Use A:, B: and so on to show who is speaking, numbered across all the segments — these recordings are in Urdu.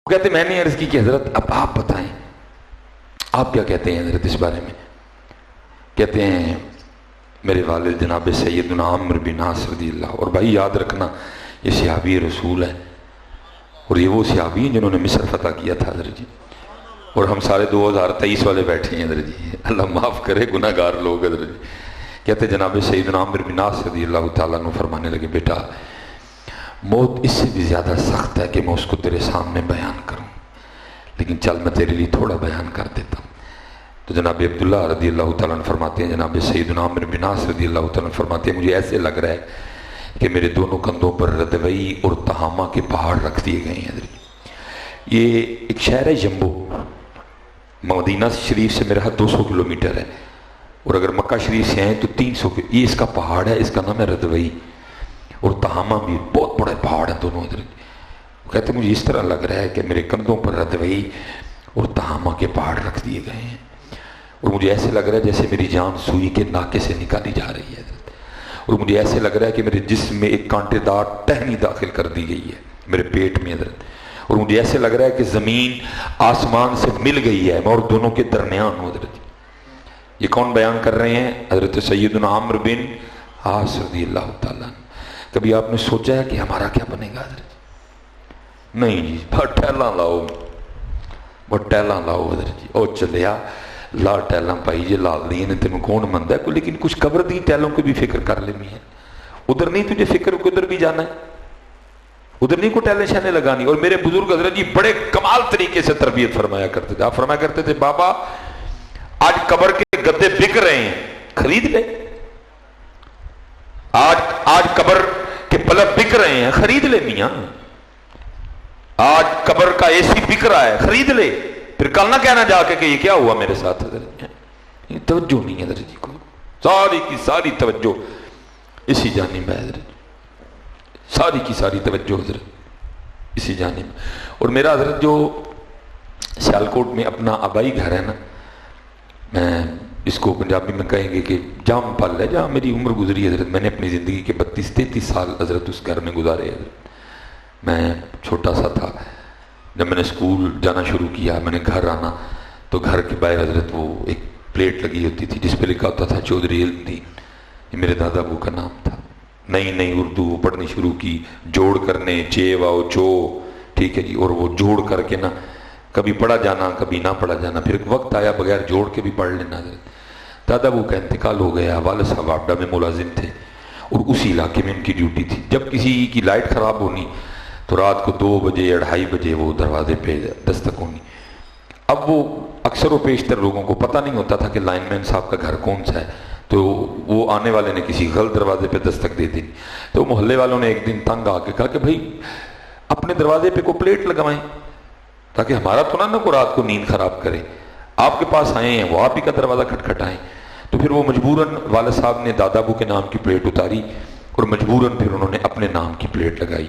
A: کہتے میں نے عرض کی کہ حضرت اب آپ بتائیں آپ کیا کہتے ہیں حضرت اس بارے میں؟ کہتے ہیں میرے والد جناب سیدنا عمرو بن عاص رضی اللہ، اور بھائی یاد رکھنا یہ صحابی رسول ہے، اور یہ وہ صحابی ہیں جنہوں نے مصر فتح کیا تھا حضرت جی، اور ہم سارے 2023 والے بیٹھے ہیں حضرت جی، اللہ معاف کرے گناہ گار لوگ حضرت جی۔ کہتے جناب سیدنا عمرو بن عاص رضی اللہ تعالیٰ عنہ فرمانے لگے بیٹا موت اس سے بھی زیادہ سخت ہے کہ میں اس کو تیرے سامنے بیان کروں، لیکن چل میں تیرے لیے تھوڑا بیان کر دیتا ہوں۔ تو جناب عبداللہ رضی اللہ تعالیٰ عنہ فرماتے ہیں جناب سیدنا عمرو بن عاص رضی اللہ تعالیٰ عنہ فرماتے ہیں مجھے ایسے لگ رہا ہے کہ میرے دونوں کندھوں پر ردوئی اور تہامہ کے پہاڑ رکھ دیے گئے ہیں حضرت۔ یہ ایک شہر ہے جمبو، مدینہ شریف سے میرا 200 کلومیٹر ہے، اور اگر مکہ شریف سے آئیں تو 300 یہ اس کا پہاڑ ہے، اس کا نام ہے ردوئی، اور تہامہ بھی بہت بڑے پہاڑ ہیں دونوں حضرت۔ وہ کہتے ہیں مجھے اس طرح لگ رہا ہے کہ میرے کندھوں پر ردوئی اور تہامہ کے پہاڑ رکھ دیے گئے ہیں، اور مجھے ایسے لگ رہا ہے جیسے میری جان سوئی کے ناکے سے نکالی جا رہی ہے حضرت، اور مجھے ایسے لگ رہا ہے کہ میرے جسم میں ایک کانٹے دار ٹہنی داخل کر دی گئی ہے میرے پیٹ میں حضرت، اور مجھے ایسے لگ رہا ہے کہ زمین آسمان سے مل گئی ہے، میں اور دونوں کے درمیان ہوں حضرت۔ یہ کون بیان کر رہے ہیں؟ حضرت سیدنا عمرو بن عاص رضی اللہ تعالیٰ عنہ۔ کبھی آپ نے سوچا ہے کہ ہمارا کیا بنے گا حضرت؟ نہیں جی، بہت ٹہلاں لاؤ، بہت ٹہلاں لاؤ حضرت جی، او چلیا لا ٹہلاں پائی جی لال دی نے تینوں کون منتا ہے کوئی، لیکن کچھ قبر دی ٹہلوں کو بھی فکر کر لینی ہے، ادھر نہیں تجھے فکر کہ ادھر بھی جانا ہے، ادھر نہیں کو ٹہلے شہنے لگانی۔ اور میرے بزرگ حضرت جی بڑے کمال طریقے سے تربیت فرمایا کرتے تھے، آپ فرمایا کرتے تھے بابا آج قبر کے گدے بک رہے ہیں خرید لے، آج قبر کے پلک بک رہے ہیں خرید لے میاں، آج قبر کا اے سی بک رہا ہے خرید لے، پھر کل نہ کہنا جا کے کہ یہ کیا ہوا میرے ساتھ حضرت۔ یہ توجہ نہیں حضرت جی کو، ساری کی ساری توجہ اسی جانب ہے حضرت، ساری کی ساری توجہ حضرت اسی جانب۔ اور میرا حضرت جو سیالکوٹ میں اپنا آبائی گھر ہے نا، میں اس کو پنجابی میں کہیں گے کہ جام پل ہے، جہاں میری عمر گزری حضرت، میں نے اپنی زندگی کے 32-33 سال حضرت اس گھر میں گزارے حضرت۔ میں چھوٹا سا تھا جب میں نے اسکول جانا شروع کیا، میں نے گھر آنا تو گھر کے باہر حضرت وہ ایک پلیٹ لگی ہوتی تھی جس پہ لکھا ہوتا تھا چودھری علم دین، یہ میرے دادا ابو کا نام تھا۔ نئی نئی اردو پڑھنی شروع کی، جوڑ کرنے چے واؤ چو، ٹھیک ہے جی، اور وہ جوڑ کر کے نا کبھی پڑھا جانا کبھی نہ پڑھا جانا، پھر ایک وقت آیا بغیر جوڑ کے بھی پڑھ لینا حضرت۔ دادا ابو کا انتقال ہو گیا، والد صاحب واپڈا میں ملازم تھے اور اسی علاقے میں ان کی ڈیوٹی تھی، جب کسی کی لائٹ خراب ہونی تو رات کو 2 بجے 2:30 بجے وہ دروازے پہ دستک ہونی۔ اب وہ اکثر و بیشتر لوگوں کو پتہ نہیں ہوتا تھا کہ لائن مین صاحب کا گھر کون سا ہے، تو وہ آنے والے نے کسی غلط دروازے پہ دستک دے دی، تو محلے والوں نے ایک دن تنگ آ کے کہا کہ بھائی اپنے دروازے پہ کوئی پلیٹ لگوائیں تاکہ ہمارا تو نہ کوئی رات کو نیند خراب کرے، آپ کے پاس آئے ہیں وہ آپ ہی کا دروازہ کھٹکھٹائیں۔ تو پھر وہ مجبوراً والد صاحب نے دادا ابو کے نام کی پلیٹ اتاری اور مجبوراً پھر انہوں نے اپنے نام کی پلیٹ لگائی،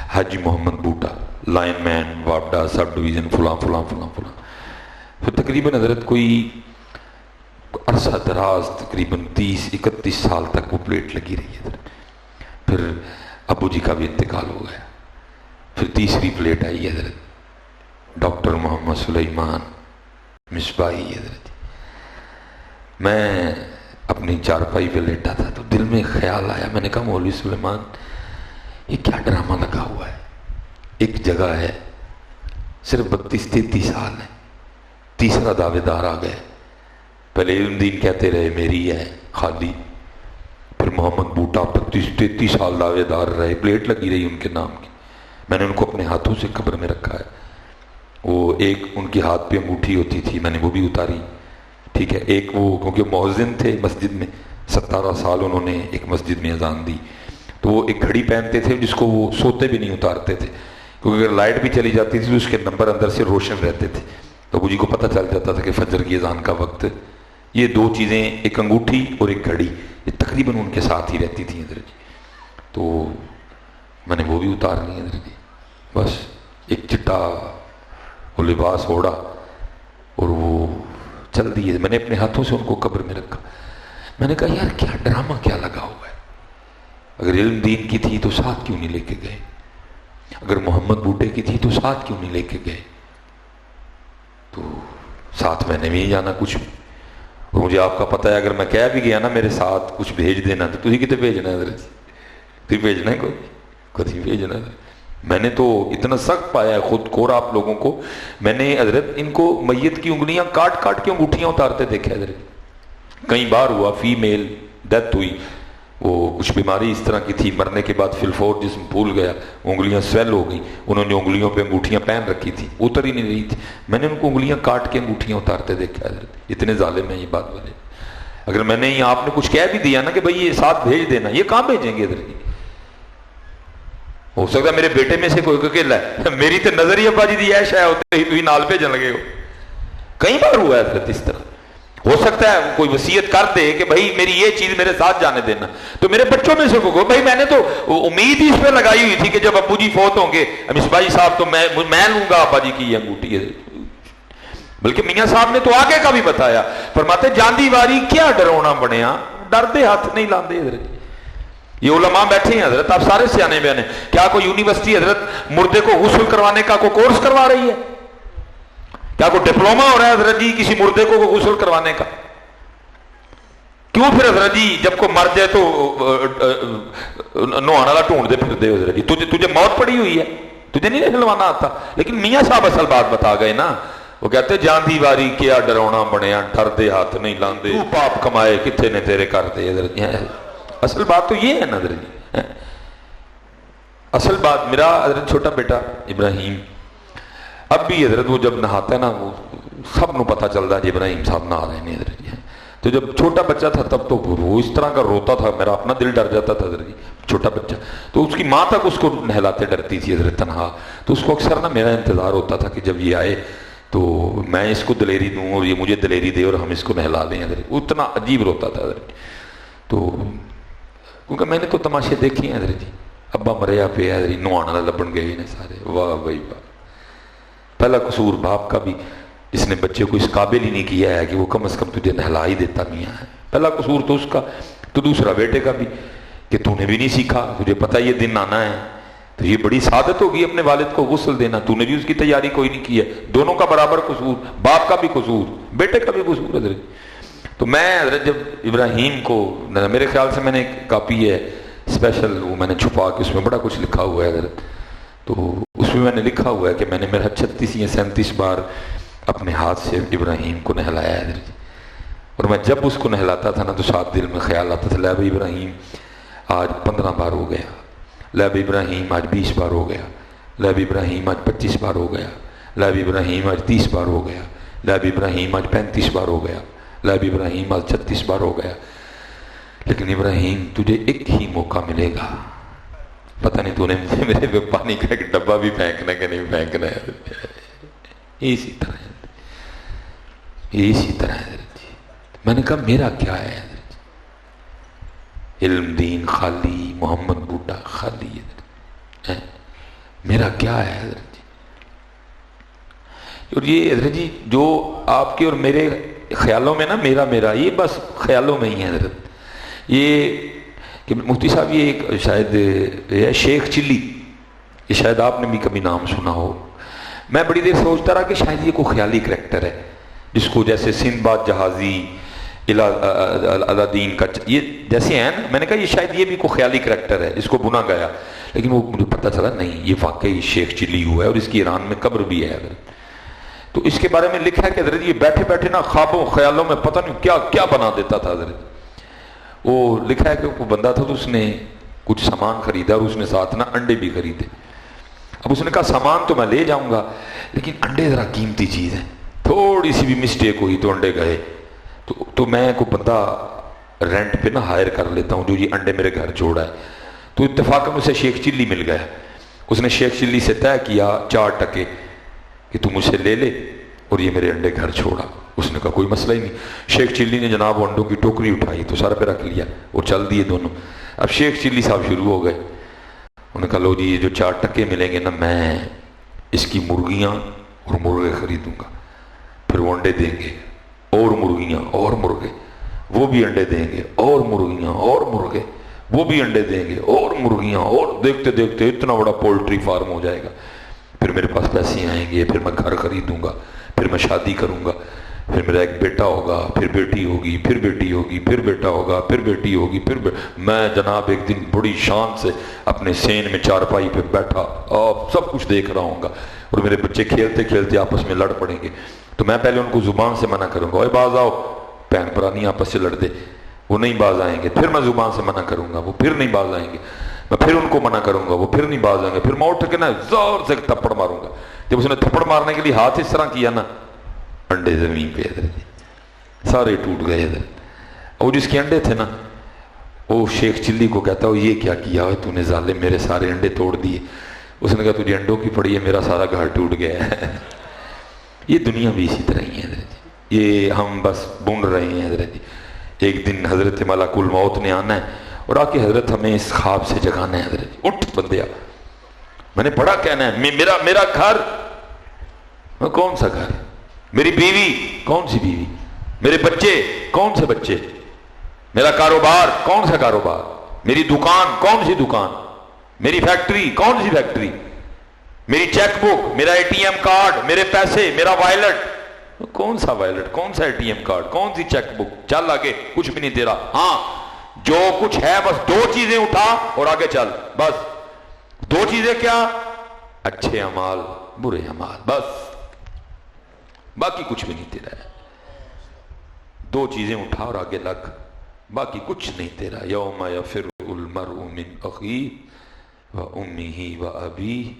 A: حاجی محمد بوٹا، لائن مین واپڈا سب ڈویژن فلاں فلاں فلاں فلاں۔ پھر تقریباً حضرت کوئی عرصہ دراز تقریباً 30-31 سال تک وہ پلیٹ لگی رہی ہے حضرت۔ پھر ابو جی کا بھی انتقال ہو گیا، پھر تیسری پلیٹ آئی ہے حضرت، ڈاکٹر محمد سلیمان مصباحی حضرت۔ میں اپنی چارپائی پہ لیٹا تھا تو دل میں خیال آیا، میں نے کہا مولوی سلیمان یہ کیا ڈرامہ لگا ہوا ہے، ایک جگہ ہے صرف 32-33 سال ہیں، تیسرا دعوے دار آ گئے، پہلے علم دین کہتے رہے میری ہے خالی، پھر محمد بوٹا 32-33 سال دعوے دار رہے، پلیٹ لگی رہی ان کے نام کی، میں نے ان کو اپنے ہاتھوں سے قبر میں رکھا ہے، وہ ایک ان کی ہاتھ پہ انگوٹھی ہوتی تھی میں نے وہ بھی اتاری، ٹھیک ہے، ایک وہ کیونکہ مؤذن تھے مسجد میں 17 سال انہوں نے ایک مسجد میں اذان دی، تو وہ ایک گھڑی پہنتے تھے جس کو وہ سوتے بھی نہیں اتارتے تھے، کیونکہ اگر لائٹ بھی چلی جاتی تھی تو اس کے نمبر اندر سے روشن رہتے تھے، تو ابو جی کو پتہ چل جاتا تھا کہ فجر کی اذان کا وقت۔ یہ 2 چیزیں، ایک انگوٹھی اور ایک گھڑی، یہ تقریباً ان کے ساتھ ہی رہتی تھیں حضرت جی، تو میں نے وہ بھی اتار لی حضرت جی، بس ایک چٹا وہ لباس اوڑا اور وہ چل دیے، میں نے اپنے ہاتھوں سے ان کو قبر میں رکھا۔ میں نے کہا یار کیا ڈرامہ کیا لگا ہوا ہے، اگر علم دین کی تھی تو ساتھ کیوں نہیں لے کے گئے؟ اگر محمد بوٹے کی تھی تو ساتھ کیوں نہیں لے کے گئے؟ تو ساتھ میں نے بھی نہیں جانا کچھ بھی، اور مجھے آپ کا پتہ ہے اگر میں کہہ بھی گیا نا میرے ساتھ کچھ بھیج دینا تو تھی کتنے بھیجنا ہے حضرت؟ تھی بھیجنا ہے کوئی بھیجنا ہے؟ میں نے تو اتنا سخت پایا ہے خود کو اور آپ لوگوں کو، میں نے حضرت ان کو میت کی انگلیاں کاٹ کاٹ کے انگوٹھیاں اتارتے دیکھے حضرت۔ کئی بار ہوا فیمیل ڈیتھ ہوئی، وہ کچھ بیماری اس طرح کی تھی، مرنے کے بعد فلفور جسم پھول گیا، انگلیاں سویل ہو گئی، انہوں نے انگلیوں پہ انگوٹھیاں پہن رکھی تھی، اتر ہی نہیں رہی تھی، میں نے ان کو انگلیاں کاٹ کے انگوٹھیاں اتارتے دیکھا حضرت۔ اتنے ظالم ہیں یہ بات والے۔ اگر میں نے آپ نے کچھ کہہ بھی دیا نا کہ بھائی یہ ساتھ بھیج دینا، یہ کہاں بھیجیں گے حضرت؟ ہو سکتا ہے میرے بیٹے میں سے کوئی اکیلا ہے، میری تو نظر ہی ابا جی دی ایش ہے ہوتے ہی تھی نال بھیجن لگے ہو۔ کئی بار ہوا ہے حضرت اس طرح۔ ہو سکتا ہے کوئی وصیت کر دے کہ بھائی میری یہ چیز میرے ساتھ جانے دینا، تو میرے بچوں میں سے کو بھائی میں نے تو امید ہی اس پہ لگائی ہوئی تھی کہ جب ابو جی فوت ہوں گے مصباح جی صاحب تو میں لوں گا ابا جی کی یہ انگوٹھی۔ بلکہ میاں صاحب نے تو آگے کا بھی بتایا، فرماتے جاندی واری کیا ڈرونا بنیا، ڈردے ہاتھ نہیں لاندے حضرت۔ یہ علماء بیٹھے ہیں حضرت، آپ سارے سیانے بیانے، کیا کوئی یونیورسٹی حضرت مردے کو غسل کروانے کا کوئی کورس کروا رہی ہے؟ کیا کوئی ڈپلوما ہو رہا ہے حضرت جی کسی مردے کو غسل کروانے کا؟ کیوں پھر حضرت جی جب کو مر جائے تو نہانے والا ڈھونڈ دے پھر دے حضرت جی؟ تجھے موت پڑی ہوئی ہے، تجھے نہیں نہلوانا آتا؟ لیکن میاں صاحب اصل بات بتا گئے نا، وہ کہتے جان دی واری کیا ڈرونا بنیا، ڈر دے ہاتھ نہیں لاندے، تو پاپ کمائے کتنے نے تیرے کر دے حضرت جی۔ اصل بات تو یہ ہے نا حضرت جی۔ اصل بات میرا حضرت چھوٹا بیٹا ابراہیم اب بھی حضرت وہ جب نہاتا ہے نا وہ سب نو پتہ چلتا ہے جی ابراہیم صاحب نہا رہے ہیں حضرت جی۔ تو جب چھوٹا بچہ تھا تب تو وہ اس طرح کا روتا تھا، میرا اپنا دل ڈر جاتا تھا حضرت جی، چھوٹا بچہ تو اس کی ماں تک اس کو نہلاتے ڈرتی تھی حضرت تنہا، تو اس کو اکثر نا میرا انتظار ہوتا تھا کہ جب یہ آئے تو میں اس کو دلیری دوں اور یہ مجھے دلیری دے اور ہم اس کو نہلا دیں حضرت۔ اتنا عجیب روتا تھا حضرت۔ تو کیونکہ میں نے تو تماشے دیکھے ہیں حضرت جی، ابا مریا پہ حضرت نوانا لبن گئے نے سارے، واہ بھائی واہ۔ پہلا قصور باپ کا بھی جس نے بچے کو اس قابل ہی نہیں کیا ہے کہ وہ کم از کم تجھے نہلا ہی دیتا میاں ہے، پہلا قصور تو اس کا۔ تو دوسرا بیٹے کا بھی کہ تو نے بھی نہیں سیکھا، تجھے پتہ یہ دن آنا ہے، تو یہ بڑی سعادت ہوگی اپنے والد کو غسل دینا، تو نے بھی اس کی تیاری کوئی نہیں کی ہے۔ دونوں کا برابر قصور، باپ کا بھی قصور بیٹے کا بھی قصور حضرت۔ تو میں حضرت جب ابراہیم کو، میرے خیال سے میں نے ایک کاپی ہے اسپیشل، وہ میں نے چھپا کے اس میں بڑا کچھ لکھا ہوا ہے حضرت، تو اس میں نے لکھا ہوا ہے کہ میں نے میرا 36 یا 37 بار اپنے ہاتھ سے ابراہیم کو نہلایا ہے حضرت۔ اور میں جب اس کو نہلاتا تھا نا تو ساتھ دل میں خیال آتا تھا لے بھائی ابراہیم آج 15 بار ہو گیا، لے بھائی ابراہیم آج 20 بار ہو گیا، لے بھائی ابراہیم آج 25 بار ہو گیا، لے بھائی ابراہیم آج 30 بار ہو گیا، لے بھائی ابراہیم آج 35 بار ہو گیا، لے بھائی ابراہیم آج 36 بار ہو گیا۔ لیکن ابراہیم تجھے ایک ہی موقع ملے گا، پتہ نہیں تو نے میرے پہ پانی کا ایک ڈبہ بھی پھینکنا کہ نہیں پھینکنا ہے۔ اسی طرح اسی طرح حضرت جی میں نے کہا میرا کیا ہے حضرت جی؟ علم دین خالی، محمد بوٹا خالی حضرت، میرا کیا ہے حضرت جی؟ اور یہ حضرت جی جو آپ کے اور میرے خیالوں میں نا میرا یہ بس خیالوں میں ہی ہے حضرت۔ یہ کہ مفتی صاحب یہ ایک شاید یہ شیخ چلی، یہ شاید آپ نے بھی کبھی نام سنا ہو، میں بڑی دیر سوچتا رہا کہ شاید یہ کوئی خیالی کریکٹر ہے جس کو جیسے سندباد جہازی الادین کا یہ جیسے ہیں نا، میں نے کہا یہ شاید یہ بھی کوئی خیالی کریکٹر ہے جس کو بنا گیا، لیکن وہ مجھے پتہ چلا نہیں یہ واقعی شیخ چلی ہوا ہے اور اس کی ایران میں قبر بھی ہے حضرت۔ تو اس کے بارے میں لکھا ہے کہ حضرت یہ بیٹھے بیٹھے نا خوابوں خیالوں میں پتہ نہیں کیا کیا بنا دیتا تھا حضرت۔ وہ لکھا ہے کہ وہ بندہ تھا تو اس نے کچھ سامان خریدا اور اس نے ساتھ نا انڈے بھی خریدے۔ اب اس نے کہا سامان تو میں لے جاؤں گا لیکن انڈے ذرا قیمتی چیز ہے، تھوڑی سی بھی مسٹیک ہوئی تو انڈے گئے، تو میں کوئی بندہ رینٹ پہ نہ ہائر کر لیتا ہوں جو یہ انڈے میرے گھر چھوڑا ہے۔ تو اتفاقاً اسے شیخ چلی مل گیا، اس نے شیخ چلی سے طے کیا 4 ٹکے کہ تم اسے لے لے اور یہ میرے انڈے گھر چھوڑا۔ اس نے کہا کوئی مسئلہ ہی نہیں۔ شیخ چلی نے جناب انڈوں کی ٹوکری اٹھائی تو سر پہ رکھ لیا اور چل دیے دونوں۔ اب شیخ چلی صاحب شروع ہو گئے، انہوں نے کہا لو جی یہ جو 4 ٹکے ملیں گے نا میں اس کی مرغیاں اور مرغے خریدوں گا، پھر وہ انڈے دیں گے اور مرغیاں اور مرغے، وہ بھی انڈے دیں گے اور مرغیاں اور مرغے، وہ بھی انڈے دیں گے اور مرغیاں، اور دیکھتے دیکھتے اتنا بڑا پولٹری فارم ہو جائے گا. پھر میرے پاس پیسے آئیں گے، پھر میں گھر خریدوں گا، پھر میں شادی کروں گا، پھر میرا ایک بیٹا ہوگا، پھر بیٹی ہوگی، پھر بیٹی ہوگی، پھر بیٹا ہوگا، پھر بیٹی ہوگی، میں جناب ایک دن بڑی شان سے اپنے سین میں چارپائی پہ بیٹھا اور سب کچھ دیکھ رہا ہوں گا، اور میرے بچے کھیلتے کھیلتے آپس میں لڑ پڑیں گے. تو میں پہلے ان کو زبان سے منع کروں گا، اوے باز آؤ، بہن پرانی آپس سے لڑ دے، وہ نہیں باز آئیں گے. پھر میں زبان سے منع کروں گا، وہ پھر نہیں باز آئیں گے. میں پھر ان کو منع کروں گا، وہ پھر نہیں باز آئیں گے. پھر میں اٹھ کے نا زور سے تھپڑ ماروں گا. جب اس نے تھپڑ مارنے کے لیے ہاتھ اس طرح کیا نا، انڈے زمین پہ ادھر سارے ٹوٹ گئے ادھر. وہ جس کے انڈے تھے نا، وہ شیخ چلی کو کہتا ہے یہ کیا کیا ہے تو نے ظالم، میرے سارے انڈے توڑ دیے. اس نے کہا تجھے انڈوں کی پڑی ہے، میرا سارا گھر ٹوٹ گیا ہے. یہ دنیا بھی اسی طرح ہی ہے حضرت جی، یہ ہم بس بن رہے ہیں حضرت جی. ایک دن حضرت ملک الموت نے آنا ہے اور آ کے حضرت ہمیں اس خواب سے جگانا ہے. حضرت جی اٹھ بندیا، میں نے بڑا کہنا ہے، میرا گھر، کون سا گھر، میری بیوی، کون سی بیوی، میرے بچے، کون سے بچے، میرا کاروبار، کون سا کاروبار، میری دکان، کون سی دکان، میری فیکٹری، کون سی فیکٹری، میری چیک بک، میرا اے ٹی ایم کارڈ، میرے پیسے، میرا وائلٹ، کون سا وائلٹ، کون سا اے ٹی ایم کارڈ، کون سی چیک بک. چل آگے، کچھ بھی نہیں تیرا. ہاں جو کچھ ہے بس دو چیزیں اٹھا اور آگے چل. بس دو چیزیں کیا؟ اچھے اعمال، برے اعمال، بس باقی کچھ بھی نہیں تیرا ہے. دو چیزیں اٹھا اور آگے لگ، باقی کچھ نہیں تیرا. یوم یفر المرء من اخیہ و امہ و ابیہ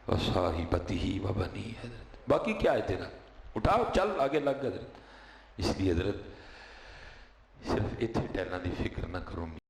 A: و صاحبتہ و بنیہ. باقی کیا ہے تیرا؟ اٹھا چل آگے لگ حضرت. اس لیے حضرت صرف اتنے ٹہلنا دی فکر نہ کرو.